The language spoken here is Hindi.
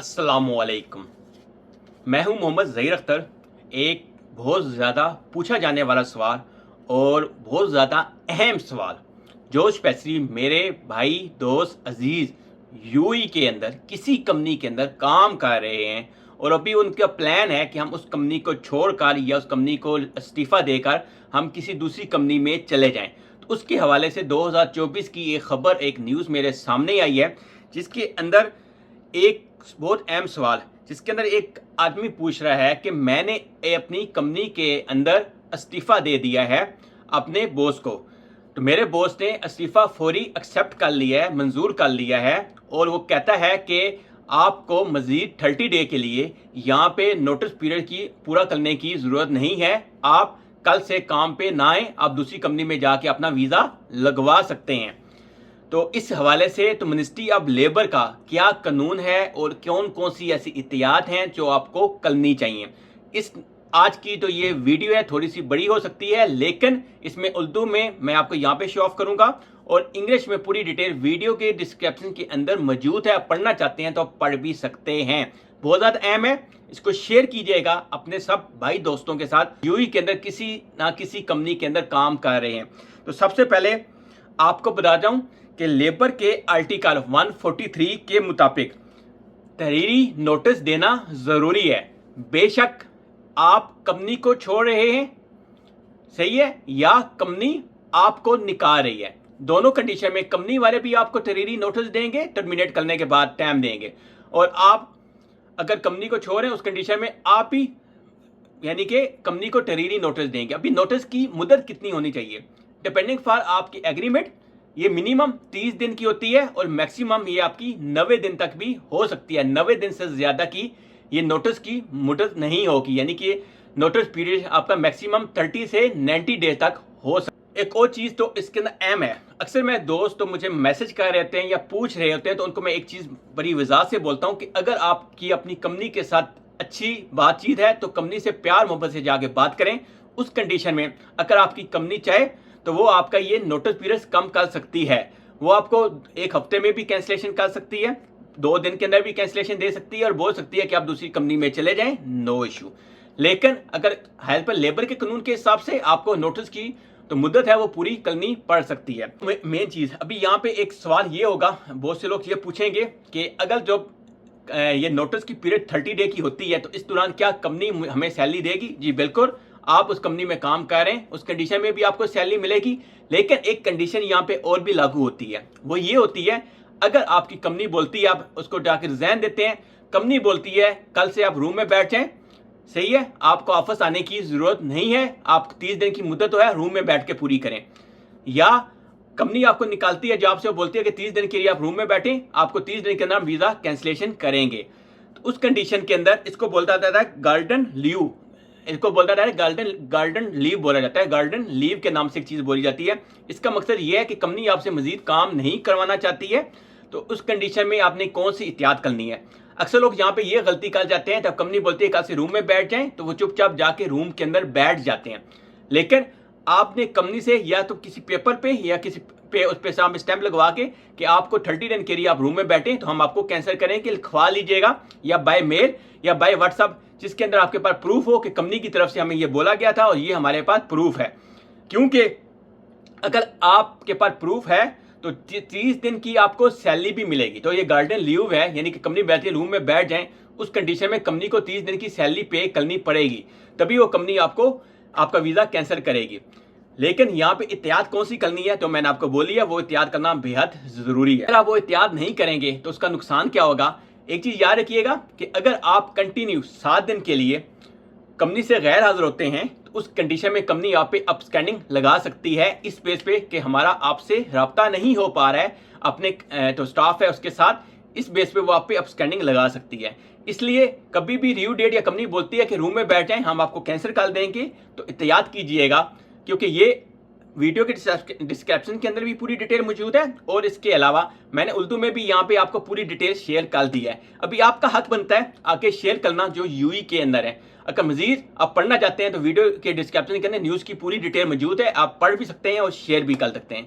अस्सलामुअलैकुम। मैं हूं मोहम्मद ज़हीर अख्तर। एक बहुत ज़्यादा पूछा जाने वाला सवाल और बहुत ज़्यादा अहम सवाल, जो स्पेशली मेरे भाई दोस्त अजीज़ यूएई के अंदर किसी कंपनी के अंदर काम कर रहे हैं और अभी उनका प्लान है कि हम उस कंपनी को छोड़कर या उस कंपनी को इस्तीफ़ा देकर हम किसी दूसरी कंपनी में चले जाएं। तो उसके हवाले से 2024 की एक ख़बर, एक न्यूज़ मेरे सामने आई है, जिसके अंदर एक बहुत अहम सवाल, जिसके अंदर एक आदमी पूछ रहा है कि मैंने अपनी कंपनी के अंदर इस्तीफ़ा दे दिया है अपने बॉस को। तो मेरे बॉस ने इस्तीफ़ा फौरी एक्सेप्ट कर लिया है, मंजूर कर लिया है, और वो कहता है कि आपको मज़ीद 30 डे के लिए यहाँ पे नोटिस पीरियड की पूरा करने की ज़रूरत नहीं है। आप कल से काम पे ना आए, आप दूसरी कंपनी में जाके अपना वीज़ा लगवा सकते हैं। तो इस हवाले से तो मिनिस्ट्री ऑफ लेबर का क्या कानून है और कौन कौन सी ऐसी एहतियात हैं जो आपको करनी चाहिए, इस आज की तो ये वीडियो है, थोड़ी सी बड़ी हो सकती है, लेकिन इसमें उर्दू में मैं आपको यहाँ पे शो ऑफ करूँगा और इंग्लिश में पूरी डिटेल वीडियो के डिस्क्रिप्शन के अंदर मौजूद है। आप पढ़ना चाहते हैं तो आप पढ़ भी सकते हैं। बहुत ज़्यादा अहम है, इसको शेयर कीजिएगा अपने सब भाई दोस्तों के साथ यूएई के अंदर किसी ना किसी कंपनी के अंदर काम कर रहे हैं। तो सबसे पहले आपको बता जाऊं कि लेबर के आर्टिकल 143 के मुताबिक तहरीरी नोटिस देना ज़रूरी है। बेशक आप कंपनी को छोड़ रहे हैं, सही है, या कंपनी आपको निकाल रही है, दोनों कंडीशन में कंपनी वाले भी आपको तहरीरी नोटिस देंगे, टर्मिनेट करने के बाद टाइम देंगे, और आप अगर कंपनी को छोड़ रहे हैं उस कंडीशन में आप ही यानी कि कंपनी को तहरीरी नोटिस देंगे। अभी नोटिस की मुद्दत कितनी होनी चाहिए, डिपेंडिंग फॉर आपकी एग्रीमेंट, ये मिनिमम 30 दिन की होती है और मैक्सिमम ये आपकी 90 दिन तक भी हो सकती है। 90 दिन से ज़्यादा की ये नोटिस की मुद्दत नहीं होगी, यानी कि नोटिस पीरियड आपका मैक्सिमम 30 से 90 डेज तक हो सकता है। एक और चीज़ तो इसके अंदर अहम है, अक्सर मेरे दोस्त तो मुझे मैसेज कर रहे होते हैं या पूछ रहे होते हैं, तो उनको मैं एक चीज़ बड़ी वजह से बोलता हूँ कि अगर आपकी अपनी कंपनी के साथ अच्छी बातचीत है तो कंपनी से प्यार मोहब्बत से जाके बात करें। उस कंडीशन में अगर आपकी कंपनी चाहे तो वो आपका ये नोटिस पीरियड कम कर सकती है। वो आपको एक हफ्ते में भी कैंसिलेशन कर सकती है, 2 दिन के अंदर भी कैंसिलेशन दे सकती है और बोल सकती है कि आप दूसरी कंपनी में चले जाएं, नो इशू। लेकिन अगर हेल्प लेबर के कानून के हिसाब से आपको नोटिस की तो मुद्दत है वो पूरी करनी पड़ सकती है। मेन चीज़ अभी यहाँ पे एक सवाल ये होगा, बहुत से लोग ये पूछेंगे कि अगर जो ये नोटिस की पीरियड 30 डे की होती है तो इस दौरान क्या कंपनी हमें सैलरी देगी? जी बिल्कुल, आप उस कंपनी में काम कर रहे हैं उस कंडीशन में भी आपको सैलरी मिलेगी, लेकिन एक कंडीशन यहाँ पे और भी लागू होती है। वो ये होती है, अगर आपकी कंपनी बोलती है आप उसको जाकर रिजाइन देते हैं, कंपनी बोलती है कल से आप रूम में बैठ जाएं, सही है, आपको ऑफिस आने की जरूरत नहीं है, आप 30 दिन की मुद्दत है रूम में बैठ के पूरी करें, या कंपनी आपको निकालती है जॉब से, वो बोलती है कि 30 दिन के लिए आप रूम में बैठें, आपको 30 दिन के अंदर वीज़ा कैंसिलेशन करेंगे, तो उस कंडीशन के अंदर इसको बोलता जाता है गार्डन लीव, इसको बोलता जाता है गार्डन लीव बोला जाता है। गार्डन लीव के नाम से एक चीज़ बोली जाती है। इसका मकसद ये है कि कंपनी आपसे मजीद काम नहीं करवाना चाहती है, तो उस कंडीशन में आपने कौन सी एहतियात करनी है। अक्सर लोग यहाँ पे ये गलती कर जाते हैं, तब कंपनी बोलती है कल से रूम में बैठ जाएं तो वो चुपचाप जाके रूम के अंदर बैठ जाते हैं, लेकिन आपने कंपनी से या तो किसी पेपर पे या किसी पे उस पे सामने स्टैंप लगवा के कि आपको 30 दिन के लिए आप रूम में बैठे तो हम आपको कैंसिल करें कि लिखवा लीजिएगा, या बाय मेल या बाय व्हाट्सअप, जिसके अंदर आपके पास प्रूफ हो कि कंपनी की तरफ से हमें ये बोला गया था और ये हमारे पास प्रूफ है। क्योंकि अगर आपके पास प्रूफ है तो 30 दिन की आपको सैलरी भी मिलेगी। तो ये गार्डन लीव है, यानी कि कंपनी बैठे रूम में बैठ जाएं, उस कंडीशन में कंपनी को 30 दिन की सैलरी पे करनी पड़ेगी, तभी वो कंपनी आपको आपका वीज़ा कैंसिल करेगी। लेकिन यहाँ पे एहतियात कौन सी करनी है, तो मैंने आपको बोली है, वो एहतियात करना बेहद ज़रूरी है। अगर आप वो एहतियात नहीं करेंगे तो उसका नुकसान क्या होगा। एक चीज़ याद रखिएगा कि अगर आप कंटिन्यू 7 दिन के लिए कंपनी से गैर हाजिर होते हैं तो उस कंडीशन में कंपनी आप पे अपस्टैंडिंग लगा सकती है, इस बेस पे कि हमारा आपसे रब्ता नहीं हो पा रहा है अपने तो स्टाफ है उसके साथ, इस बेस पे वो आप पे अपस्टैंडिंग लगा सकती है। इसलिए कभी भी रिव्यू डेट या कंपनी बोलती है कि रूम में बैठ जाएं हम आपको कैंसिल कर देंगे, तो एहतियात कीजिएगा, क्योंकि ये वीडियो के डिस्क्रिप्शन के अंदर भी पूरी डिटेल मौजूद है और इसके अलावा मैंने उर्दू में भी यहाँ पे आपको पूरी डिटेल शेयर कर दी है। अभी आपका हक बनता है आके शेयर करना जो यूएई के अंदर है। अगर मजीद आप पढ़ना चाहते हैं तो वीडियो के डिस्क्रिप्शन के अंदर न्यूज़ की पूरी डिटेल मौजूद है, आप पढ़ भी सकते हैं और शेयर भी कर सकते हैं।